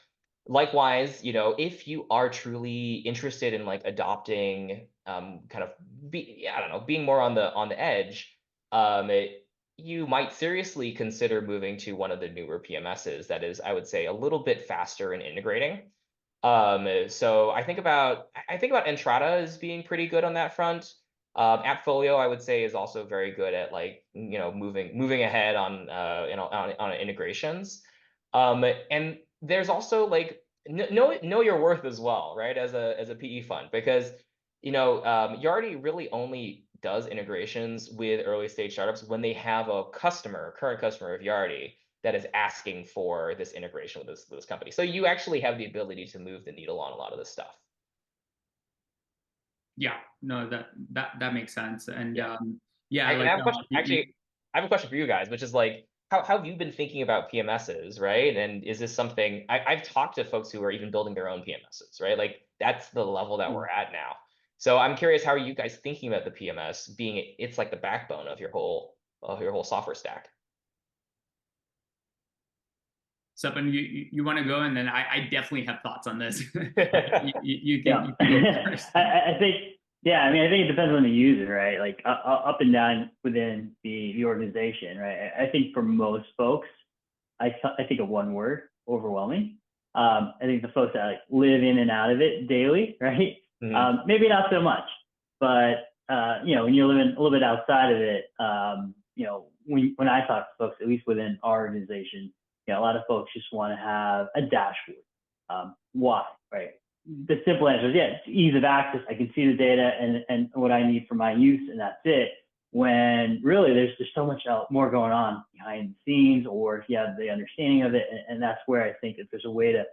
Likewise, if you are truly interested in like adopting, kind of being more on the edge, you might seriously consider moving to one of the newer PMSs that is, I would say, a little bit faster in integrating. So I think about Entrata as being pretty good on that front. Appfolio, I would say, is also very good at, like, moving ahead on on integrations. And there's also, like, know your worth as well, right? As a PE fund, because Yardi really only does integrations with early stage startups when they have a current customer of Yardi, that is asking for this integration with this company. So you actually have the ability to move the needle on a lot of this stuff. Yeah, no, that makes sense. And Yeah. yeah, And I like have a question, actually, I have a question for you guys, which is, like, how have you been thinking about PMSs, right? And is this something I've talked to folks who are even building their own PMSs, right? Like, that's the level that we're at now. So I'm curious, how are you guys thinking about the PMS being, it's like the backbone of your whole software stack? Stefan, you want to go, and then I definitely have thoughts on this. You Yeah. you can go first. I think, yeah, I mean, I think it depends on the user, right? Like up and down within the organization, right? I think for most folks, I think of one word: overwhelming. I think the folks that, like, live in and out of it daily, right? Mhm. Maybe not so much, but when you're living a little bit outside of it, when I talk to folks, at least within our organization, a lot of folks just want to have a dashboard. Why, right? The simple answer is, yeah, it's ease of access. I can see the data and what I need for my use, and that's it. When really there's so much more going on behind the scenes, or if you have the understanding of it, and that's where I think if there's a way to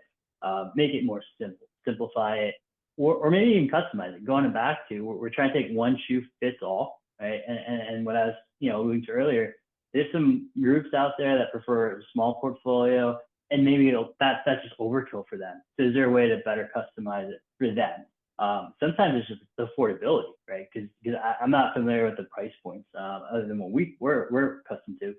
make it more simple, simplify it, or maybe even customize it. Going back to, we're trying to take one shoe fits all, right? And what I was alluding to earlier, there's some groups out there that prefer a small portfolio, and maybe that's just overkill for them. So is there a way to better customize it for them? Sometimes it's just the affordability, right? Because I'm not familiar with the price points other than what we're accustomed to.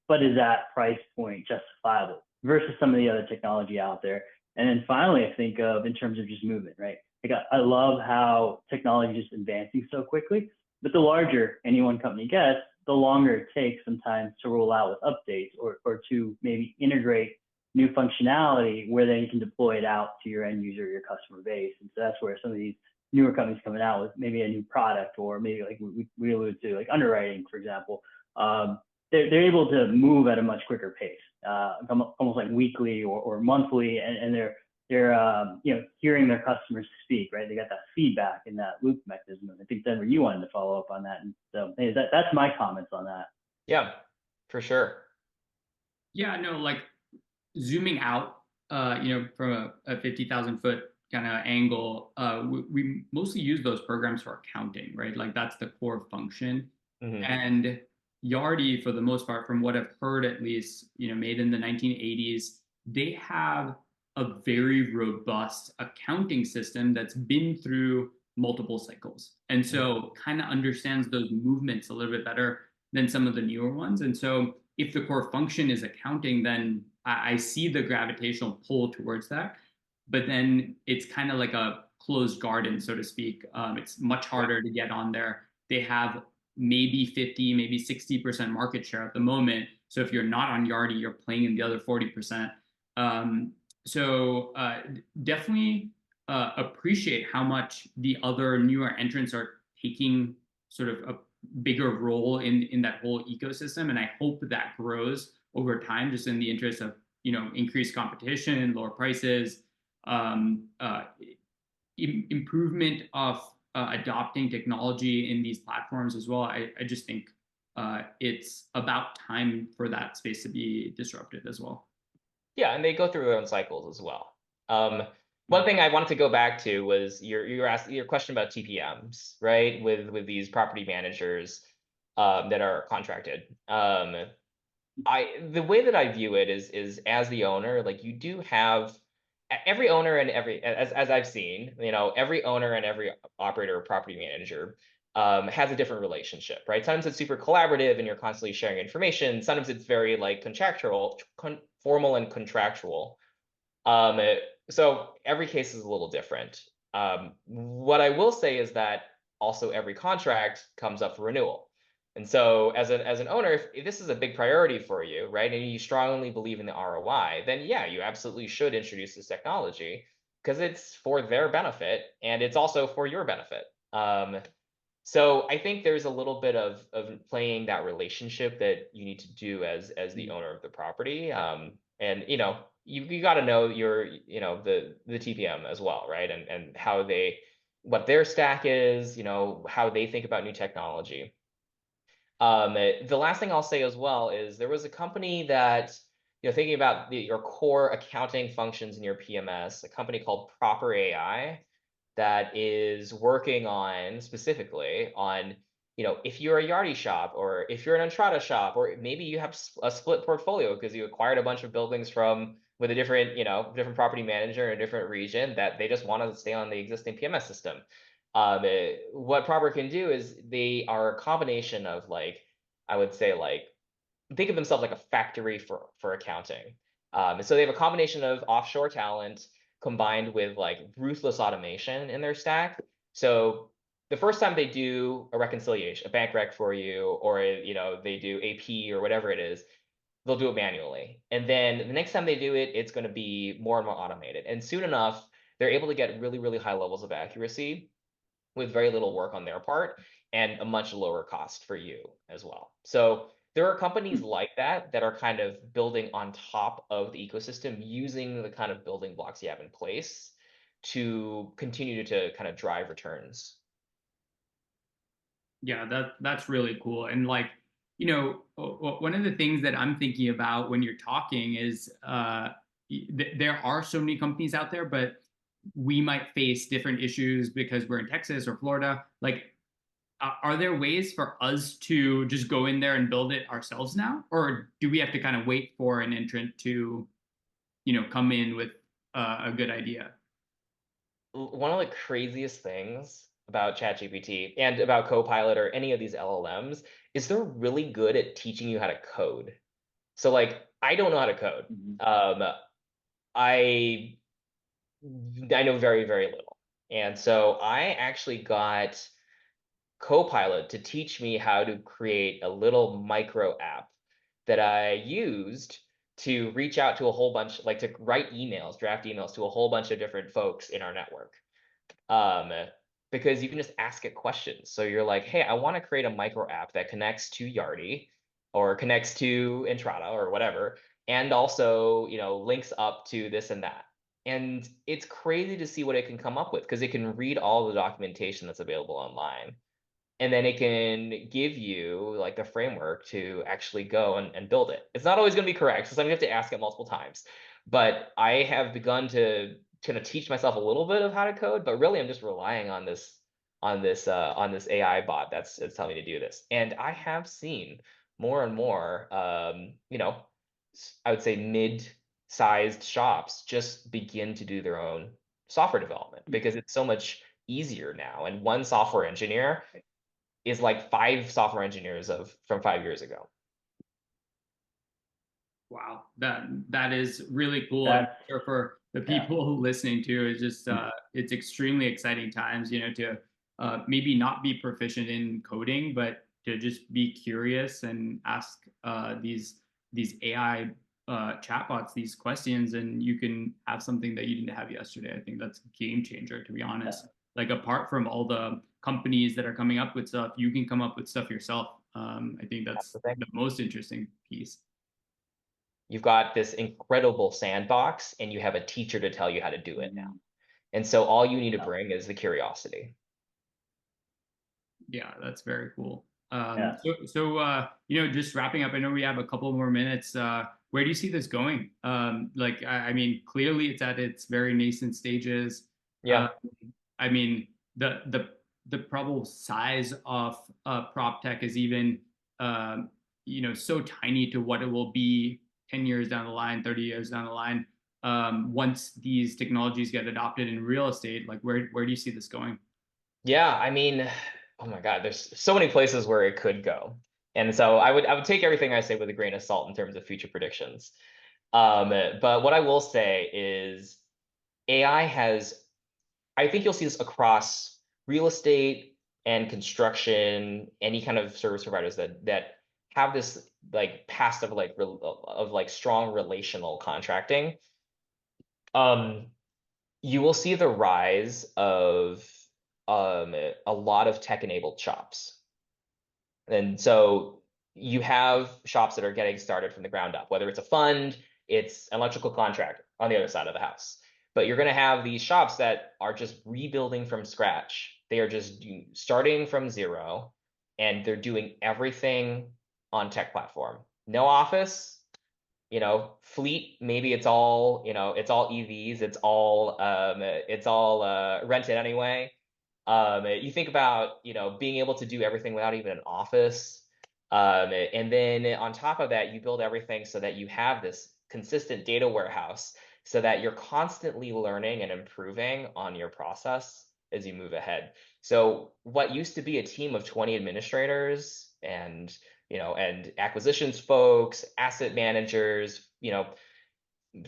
But is that price point justifiable versus some of the other technology out there? And then finally, I think of in terms of just movement, right? Like I love how technology is advancing so quickly, but the larger any one company gets, the longer it takes sometimes to roll out with updates, or to maybe integrate new functionality where then you can deploy it out to your end user, your customer base. And so that's where some of these newer companies coming out with maybe a new product, or maybe like we alluded to, like underwriting, for example. They're able to move at a much quicker pace, almost like weekly or monthly, and they're hearing their customers speak, right? They got that feedback and that loop mechanism. And I think, Denver, you wanted to follow up on that, and so hey, that's my comments on that. Yeah, for sure. Yeah, no, like zooming out, from a 50,000 foot kind of angle, we mostly use those programs for accounting, right? Like that's the core function. Mhm. And Yardi, for the most part, from what I've heard, at least, made in the 1980s, they have a very robust accounting system that's been through multiple cycles. And so kind of understands those movements a little bit better than some of the newer ones. And so if the core function is accounting, then I see the gravitational pull towards that. But then it's kind of like a closed garden, so to speak. It's much harder to get on there. They have maybe 50, maybe 60% market share at the moment. So if you're not on Yardi, you're playing in the other 40%. So definitely appreciate how much the other newer entrants are taking sort of a bigger role in that whole ecosystem. And I hope that grows over time, just in the interest of, increased competition, lower prices, improvement of adopting technology in these platforms as well. I just think it's about time for that space to be disrupted as well. Yeah, and they go through their own cycles as well. One thing I wanted to go back to was your question about TPMs, right? With these property managers that are contracted. The way that I view it is as the owner, like, you do have every owner and as I've seen, every owner and every operator or property manager has a different relationship, right? Sometimes it's super collaborative and you're constantly sharing information. Sometimes it's very, like, formal and contractual. So every case is a little different. What I will say is that also every contract comes up for renewal. And so as an owner, if this is a big priority for you, right, and you strongly believe in the ROI, then yeah, you absolutely should introduce this technology because it's for their benefit and it's also for your benefit. So I think there's a little bit of playing that relationship that you need to do as the owner of the property. And you got to know your the TPM as well, right? And how what their stack is, how they think about new technology. The last thing I'll say as well is there was a company that, thinking about your core accounting functions in your PMS, a company called Proper AI that is working on specifically on, if you're a Yardi shop or if you're an Entrada shop, or maybe you have a split portfolio because you acquired a bunch of buildings with a different, different property manager in a different region that they just want to stay on the existing PMS system. What Proper can do is they are a combination of I would say think of themselves like a factory for accounting. And so they have a combination of offshore talent combined with ruthless automation in their stack. So the first time they do a reconciliation, a bank rec for you, or they do AP or whatever it is, they'll do it manually. And then the next time they do it, it's going to be more and more automated. And soon enough, they're able to get really, really high levels of accuracy with very little work on their part and a much lower cost for you as well. So there are companies like that are kind of building on top of the ecosystem using the kind of building blocks you have in place to continue to kind of drive returns. Yeah, that's really cool. And one of the things that I'm thinking about when you're talking is there are so many companies out there, but we might face different issues because we're in Texas or Florida. Are there ways for us to just go in there and build it ourselves now? Or do we have to kind of wait for an entrant to, come in with a good idea? One of the craziest things about ChatGPT and about Copilot or any of these LLMs is they're really good at teaching you how to code. So I don't know how to code. I know very, very little. And so I actually got Copilot to teach me how to create a little micro app that I used to reach out to a whole bunch, to write emails, draft emails to a whole bunch of different folks in our network. Because you can just ask it questions. So you're like, hey, I want to create a micro app that connects to Yardi or connects to Entrada or whatever, and also, links up to this and that. And it's crazy to see what it can come up with because it can read all the documentation that's available online. And then it can give you the framework to actually go and build it. It's not always going to be correct, so sometimes you have to ask it multiple times. But I have begun to kind of teach myself a little bit of how to code, but really I'm just relying on this AI bot that's telling me to do this. And I have seen more and more, I would say mid-sized shops just begin to do their own software development because it's so much easier now. And one software engineer is like 5 software engineers from 5 years ago. Wow, that is really cool. For the people listening to, it's just it's extremely exciting times, to maybe not be proficient in coding, but to just be curious and ask these AI chatbots these questions, and you can have something that you didn't have yesterday. I think that's a game changer, to be honest. Apart from all the companies that are coming up with stuff, you can come up with stuff yourself. I think that's the most interesting piece. You've got this incredible sandbox and you have a teacher to tell you how to do it now. And so all you need to bring is the curiosity. Yeah, that's very cool. So just wrapping up, I know we have a couple more minutes. Where do you see this going? I mean, clearly it's at its very nascent stages. Yeah. I mean, the probable size of prop tech is even so tiny to what it will be 10 years down the line, 30 years down the line. Once these technologies get adopted in real estate, where do you see this going? Yeah, I mean, oh my God, there's so many places where it could go. And so I would take everything I say with a grain of salt in terms of future predictions. But what I will say is AI I think you'll see this across real estate, and construction, any kind of service providers that have this like past of like strong relational contracting, you will see the rise of a lot of tech-enabled shops. And so you have shops that are getting started from the ground up, whether it's a fund, it's an electrical contractor on the other side of the house. But you're going to have these shops that are just rebuilding from scratch. They are just starting from zero, and they're doing everything on tech platform. No office, fleet, maybe it's all, it's all EVs, it's all rented anyway. You think about, being able to do everything without even an office. And then on top of that, you build everything so that you have this consistent data warehouse so that you're constantly learning and improving on your process as you move ahead. So what used to be a team of 20 administrators and acquisitions folks, asset managers,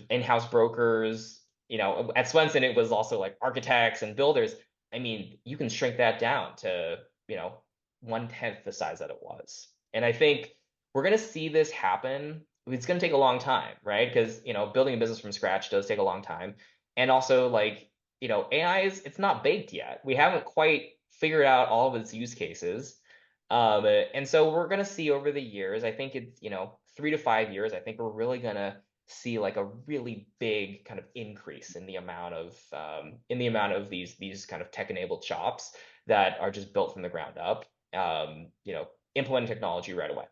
in-house brokers, at Swenson, it was also like architects and builders. I mean, you can shrink that down to, 1/10 the size that it was. And I think we're going to see this happen. It's going to take a long time, right? Because, building a business from scratch does take a long time. And also AI it's not baked yet. We haven't quite figured out all of its use cases. And so we're going to see over the years, I think it's, 3 to 5 years, I think we're really going to see like a really big kind of increase in the amount of these kind of tech-enabled shops that are just built from the ground up, implementing technology right away.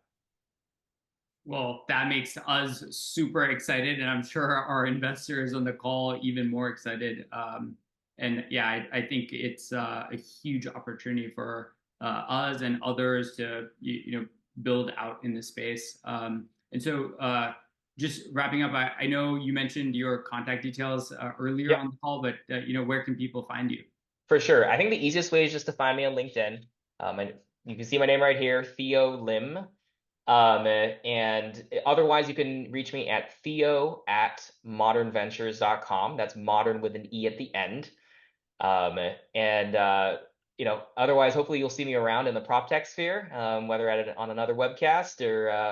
Well, that makes us super excited, and I'm sure our investors on the call even more excited. And yeah, I think it's a huge opportunity for us and others to build out in this space. And so just wrapping up, I know you mentioned your contact details earlier on the call, but where can people find you? For sure. I think the easiest way is just to find me on LinkedIn. And you can see my name right here, Theo Lim. And otherwise, you can reach me at theo@modernventures.com. That's modern with an E at the end. Otherwise, hopefully you'll see me around in the prop tech sphere, whether on another webcast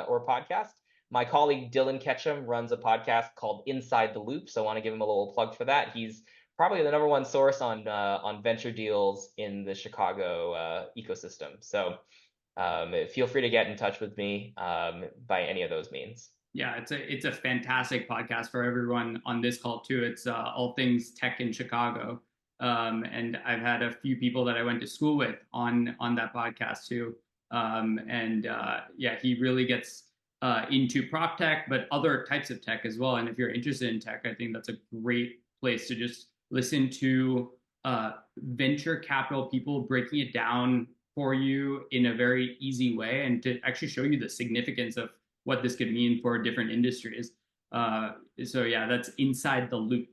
or podcast. My colleague Dylan Ketchum runs a podcast called Inside the Loop, so I want to give him a little plug for that. He's probably the #1 source on venture deals in the Chicago ecosystem. So feel free to get in touch with me by any of those means. Yeah, it's a fantastic podcast for everyone on this call too. It's all things tech in Chicago. And I've had a few people that I went to school with on that podcast too. He really gets into prop tech, but other types of tech as well. And if you're interested in tech, I think that's a great place to just listen to venture capital people breaking it down for you in a very easy way, and to actually show you the significance of what this could mean for different industries. So yeah, that's Inside the Loop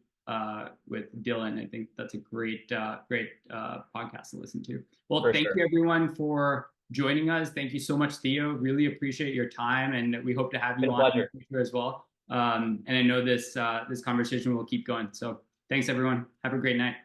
with Dylan. I think that's a great podcast to listen to. Well, thank you everyone for joining us. Thank you so much, Theo. Really appreciate your time, and we hope to have you on in the future as well. And I know this conversation will keep going. So thanks everyone. Have a great night.